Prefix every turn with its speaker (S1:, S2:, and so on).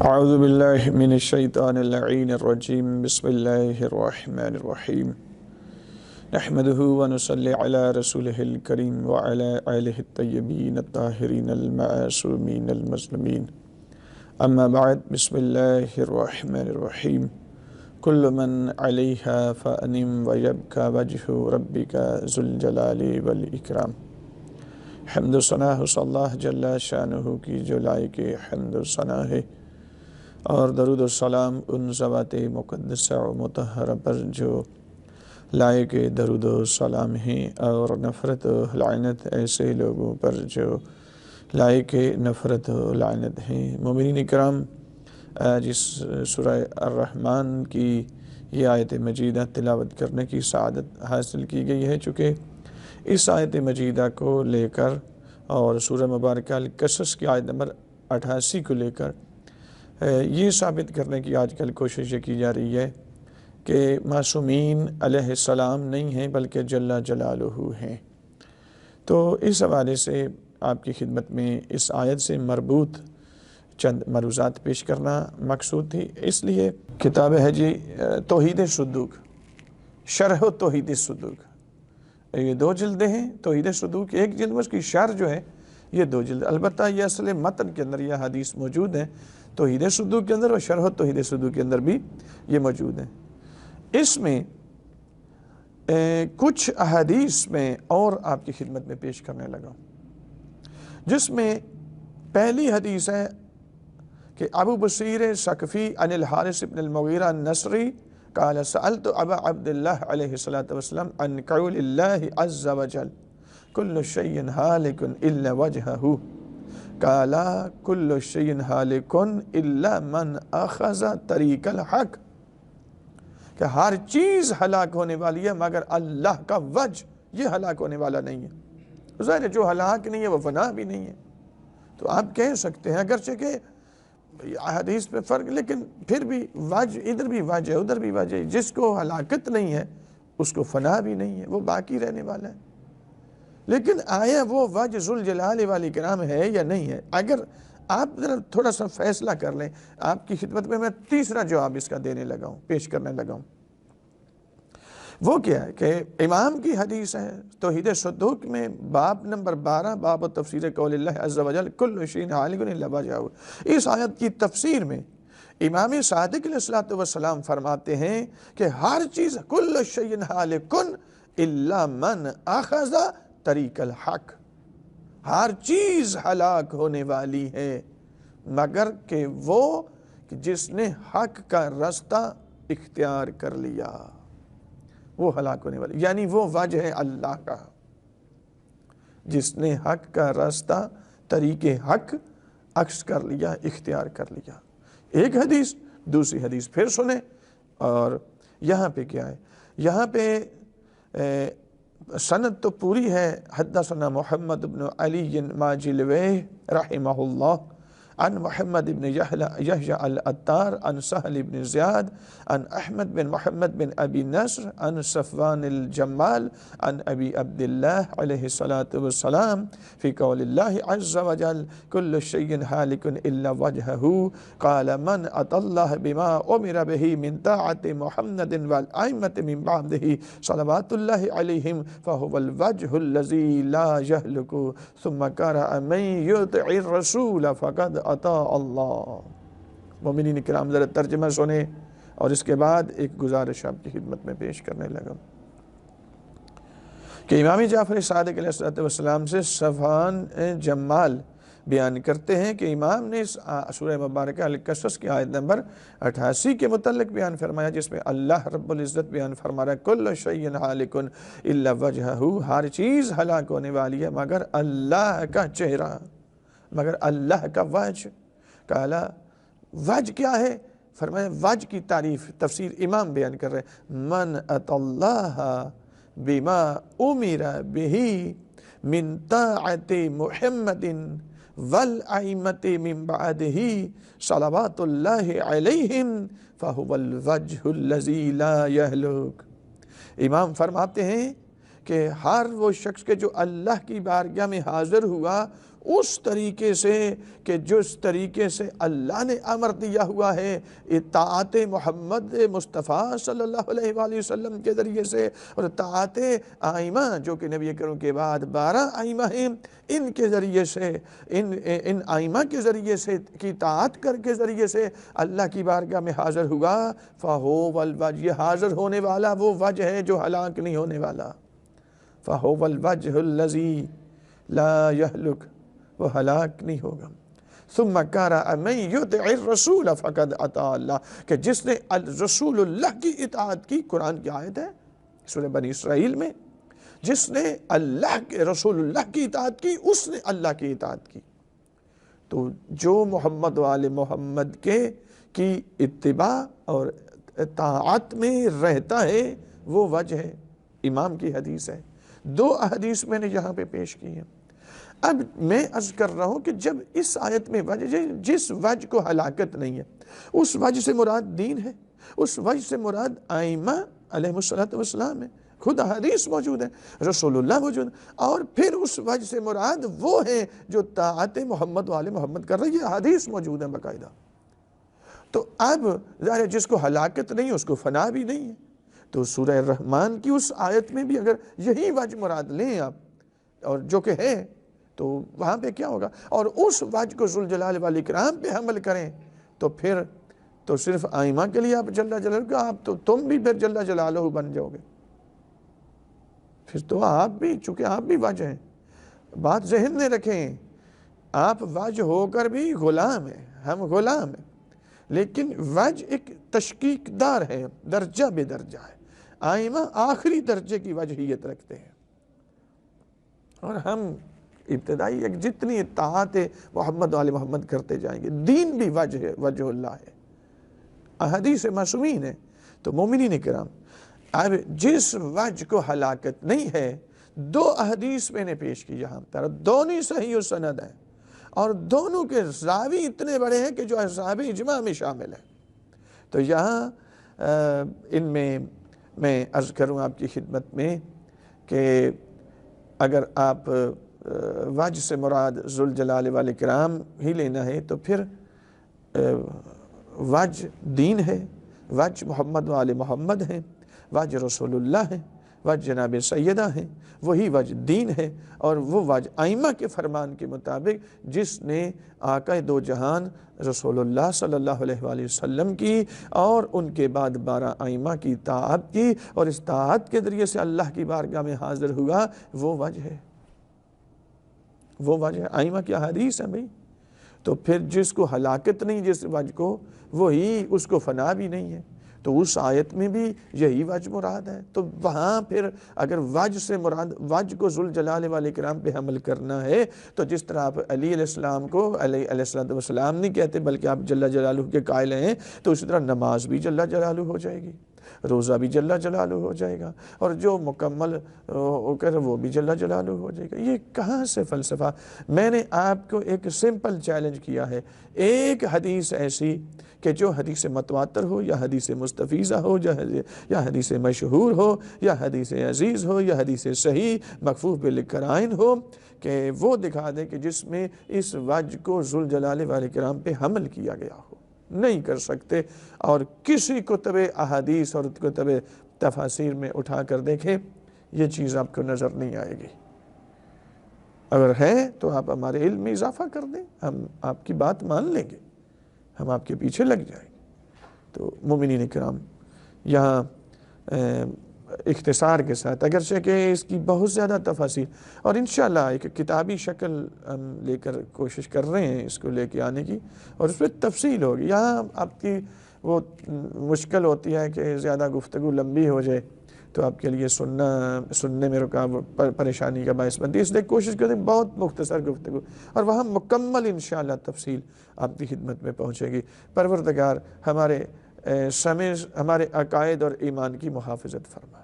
S1: اعوذ باللہ من الشیطان اللعین الرجیم بسم اللہ الرحمن الرحیم نحمده ونصلی علی رسولہ الکریم وعلی آلہ الطیبین الطاہرین المعصومین المظلومین اما بعد بسم اللہ الرحمن الرحیم کل من علیہا فانم ویبکا وجہ ربک ذو الجلال والاکرام۔ حمد و ثنا صلی اللہ جل شانہ کی جو لائق حمد و ثنا ہے، اور درود و سلام ان ذوات مقدسہ و مطہرہ پر جو لائق درود و سلام ہیں، اور نفرت و لعنت ایسے لوگوں پر جو لائق نفرت و لعنت ہیں۔ مومنین کرام، جس سورہ الرحمن کی یہ آیت مجیدہ تلاوت کرنے کی سعادت حاصل کی گئی ہے، چونکہ اس آیت مجیدہ کو لے کر اور سورہ مبارکہ القصص کی آیت نمبر 88 کو لے کر یہ ثابت کرنے کی آج کل کوشش یہ کی جا رہی ہے کہ معصومین علیہ السلام نہیں ہیں بلکہ جل جلالہ ہیں۔ تو اس حوالے سے آپ کی خدمت میں اس آیت سے مربوط چند مروزات پیش کرنا مقصود تھی۔ اس لیے کتاب ہے جی توحید صدوق، شرح توحید صدوق، یہ 2 جلدیں ہیں۔ توحید صدوق ایک جلد، اس کی شرح جو ہے یہ 2 جلد۔ البتہ یہ اصل متن کے اندر یہ حدیث موجود ہے توحید صدوق کے اندر، اور شرح توحید صدوق کے اندر بھی یہ موجود ہے۔ اس میں کچھ احادیث میں اور آپ کی خدمت میں پیش کرنے لگا، جس میں پہلی حدیث ہے کہ ابو بصیر ثقفی عن الحارث بن المغیرہ النصری قال سألت ابا عبداللہ علیہ السلام عن قول اللہ عز وجل کل شیء ہالک الا وجہہ قال کل شیء ہالک الا من اخذ طریق الحق، کہ ہر چیز ہلاک ہونے والی ہے مگر اللہ کا وجہ یہ ہلاک ہونے والا نہیں ہے۔ ظاہر ہے جو ہلاک نہیں ہے وہ فنا بھی نہیں ہے۔ تو آپ کہہ سکتے ہیں اگرچہ کہ حدیث پہ فرق، لیکن پھر بھی وجہ، ادھر بھی وجہ ہے ادھر بھی وجہ ہے۔ جس کو ہلاکت نہیں ہے اس کو فنا بھی نہیں ہے، وہ باقی رہنے والا ہے۔ لیکن آیا وہ وجہ ذوالجلال والاکرام ہے یا نہیں ہے؟ اگر آپ ذرا تھوڑا سا فیصلہ کر لیں، آپ کی خدمت میں تیسرا جواب اس کا دینے لگا ہوں، پیش کرنے لگا ہوں۔ وہ کیا ہے کہ امام کی حدیث ہے توحید صدوق میں باب نمبر 12، باب تفسیر قول اللہ عز وجل کل شیء ہالک الا وجہہ۔ اس آیت کی تفسیر میں امام صادق علیہ السلام فرماتے ہیں کہ ہر چیز کل شیء ہالک الا من اخذ طریق الحق، ہر چیز ہلاک ہونے والی ہے مگر کہ وہ جس نے حق کا راستہ اختیار کر لیا، وہ ہلاک ہونے والی، یعنی وہ وجہ ہے اللہ کا، جس نے حق کا راستہ طریق حق اخذ کر لیا، اختیار کر لیا۔ ایک حدیث، دوسری حدیث پھر سنیں، اور یہاں پہ کیا ہے؟ یہاں پہ سند تو پوری ہے۔ حدثنا محمد بن علی ماجلویہ رحمہ اللہ عن محمد بن یحییٰ العطار عن سہل بن زیاد عن احمد بن محمد بن ابی نصر عن صفوان الجمال عن ابی عبداللہ علیہ السلام فی قول اللہ عز وجل کل شیء ہالک الا وجہہ قال من اطاع اللہ بما امر بہ من طاعت محمد والائمۃ من بعدہ صلوات اللہ علیہم فہو الوجہ الذی لا یہلک ثم قرأ من یطع الرسول فقد عطا اللہ۔ مومنین کرام ذرا ترجمہ سنیں، اور اس کے بعد ایک گزارش آپ کی خدمت میں پیش کرنے لگا کہ امام جعفر صادق علیہ السلام سے صفوان جمال بیان کرتے ہیں کہ امام نے اس سورہ مبارکہ القصص کی آیت نمبر 88 کے متعلق بیان فرمایا، جس میں اللہ رب العزت بیان فرما رہا ہے کل شیء ہالک الا وجہہ، ہر چیز ہلاک ہونے والی ہے مگر اللہ کا چہرہ، مگر اللہ کا وجہ۔ کہا وجہ کیا ہے؟ فرمایا وجہ کی تعریف تفسیر امام بیان کر رہے ہیں، من اطاع اللہ بما امر بہ من طاعت محمد والائمۃ من بعدہ صلوات اللہ علیہم فہو الوجہ الذی لا یہلک۔ امام فرماتے ہیں کہ ہر وہ شخص کے جو اللہ کی بارگاہ میں حاضر ہوا، اس طریقے سے کہ جس طریقے سے اللہ نے امر دیا ہوا ہے اطاعت محمد مصطفیٰ صلی اللہ علیہ وآلہ وسلم کے ذریعے سے، اور اطاعت ائمہ جو کہ نبی کریم کے بعد 12 ائمہ ہیں، ان کے ذریعے سے، ان ائمہ کے ذریعے سے کی اطاعت کر کے ذریعے سے اللہ کی بارگاہ میں حاضر ہوا، فَهُوَ الْوَجْهُ، یہ حاضر ہونے والا وہ وجہ ہے جو ہلاک نہیں ہونے والا، فَهُوَ الْوَجْهُ الَّذِي لَا يَهْلُكُ، وہ ہلاک نہیں ہوگا۔ ثم قرأ من يطع الرسول فقد اطاع اللہ، کہ جس نے رسول اللہ کی اطاعت کی، قرآن کی آیت ہے سورہ بنی اسرائیل میں، جس نے اللہ کے رسول اللہ کی اطاعت کی اس نے اللہ کی اطاعت کی۔ تو جو محمد وآل محمد کی اتباع اور اطاعت میں رہتا ہے وہ وجہ ہے، امام کی حدیث ہے۔ 2 احادیث میں نے یہاں پہ پیش کی ہیں۔ اب میں عرض کر رہا ہوں کہ جب اس آیت میں وجہ، جس وجہ کو ہلاکت نہیں ہے، اس وجہ سے مراد دین ہے، اس وجہ سے مراد ائمہ علیہ السلام ہے، خود حدیث موجود ہے، رسول اللہ موجود ہے، اور پھر اس وجہ سے مراد وہ ہیں جو طاعت محمد وآل محمد کر رہی ہے، حدیث موجود ہے باقاعدہ۔ تو اب ظاہر ہے جس کو ہلاکت نہیں ہے اس کو فنا بھی نہیں ہے۔ تو سورہ الرحمن کی اس آیت میں بھی اگر یہی وجہ مراد لیں آپ، اور جو کہ ہے، تو وہاں پہ کیا ہوگا؟ اور اس وجہ کو ذوالجلال والاکرام پہ حمل کریں تو پھر تو صرف ائمہ کے لیے آپ جل جلالہ کا، آپ تو تم بھی پھر جل جلالہ بن جاؤ گے، پھر تو آپ بھی، چونکہ آپ بھی وجہ ہیں۔ بات ذہن میں رکھیں، آپ وجہ ہو کر بھی غلام ہیں، ہم غلام ہیں، لیکن وجہ ایک تشقیق دار ہے، درجہ بے درجہ ہے۔ ائمہ آخری درجے کی وجہیت رکھتے ہیں، اور ہم ابتدائی ایک جتنی اطاعت محمد وآل محمد کرتے جائیں گے، دین بھی وجہ ہے، وجہ اللہ ہے، احادیث معصومین ہے۔ تو مومنین کرام، اب جس وجہ کو ہلاکت نہیں ہے، 2 احادیث میں نے پیش کی یہاں پر، دونوں صحیح و سند ہیں، اور دونوں کے راوی اتنے بڑے ہیں کہ جو اصحاب اجماع میں شامل ہیں۔ تو یہاں ان میں عرض کروں آپ کی خدمت میں کہ اگر آپ وجہ سے مراد ذوالجلال والاکرام ہی لینا ہے تو پھر وجہ دین ہے، وجہ محمد وآل محمد ہیں، وجہ رسول اللہ ہے، وجہ جناب سیدہ ہیں، وہی وجہ دین ہے، اور وہ وجہ ائمہ کے فرمان کے مطابق جس نے آقا دو جہان رسول اللہ صلی اللہ علیہ وآلہ وسلم کی اور ان کے بعد 12 ائمہ کی اطاعت کی، اور اس اطاعت کے ذریعے سے اللہ کی بارگاہ میں حاضر ہوا، وہ وجہ ہے، وہ وجہ ائمہ کی حدیث ہے بھئی۔ تو پھر جس کو ہلاکت نہیں جس وجہ کو، وہی اس کو فنا بھی نہیں ہے، تو اس آیت میں بھی یہی وجہ مراد ہے۔ تو وہاں پھر اگر وجہ سے مراد وجہ کو ذوالجلال والاکرام پہ حمل کرنا ہے، تو جس طرح آپ علی علیہ السلام کو علیہ السلام نہیں کہتے بلکہ آپ جل جلالہ کے قائل ہیں، تو اسی طرح نماز بھی جل جلالہ ہو جائے گی، روزہ بھی جل جلالہ ہو جائے گا، اور جو مکمل ہو کر وہ بھی جل جلالہ ہو جائے گا۔ یہ کہاں سے فلسفہ؟ میں نے آپ کو ایک سمپل چیلنج کیا ہے، ایک حدیث ایسی کہ جو حدیث متواتر ہو یا حدیث مستفیضہ ہو یا حدیث مشہور ہو یا حدیث عزیز ہو یا حدیث صحیح مخفوف بالقرائن ہو، کہ وہ دکھا دے کہ جس میں اس وجہ کو ذوالجلال والاکرام پہ حمل کیا گیا ہو۔ نہیں کر سکتے، اور کسی کتب احادیث اور کتب تفاسیر میں اٹھا کر دیکھیں، یہ چیز آپ کو نظر نہیں آئے گی۔ اگر ہے تو آپ ہمارے علم میں اضافہ کر دیں، ہم آپ کی بات مان لیں گے، ہم آپ کے پیچھے لگ جائیں گے۔ تو مومنین کرام، یہاں اختصار کے ساتھ، اگرچہ کہ اس کی بہت زیادہ تفاصیل، اور انشاءاللہ ایک کتابی شکل ہم لے کر کوشش کر رہے ہیں اس کو لے کے آنے کی، اور اس پہ تفصیل ہوگی۔ یہاں آپ کی وہ مشکل ہوتی ہے کہ زیادہ گفتگو لمبی ہو جائے تو آپ کے لیے سننے میں رکاوٹ پریشانی کا باعث بنتی ہے، اس لیے کوشش کرتے ہیں بہت مختصر گفتگو، اور وہاں مکمل انشاءاللہ تفصیل آپ کی خدمت میں پہنچے گی۔ پروردگار ہمارے ہمارے عقائد اور ایمان کی محافظت فرمائے۔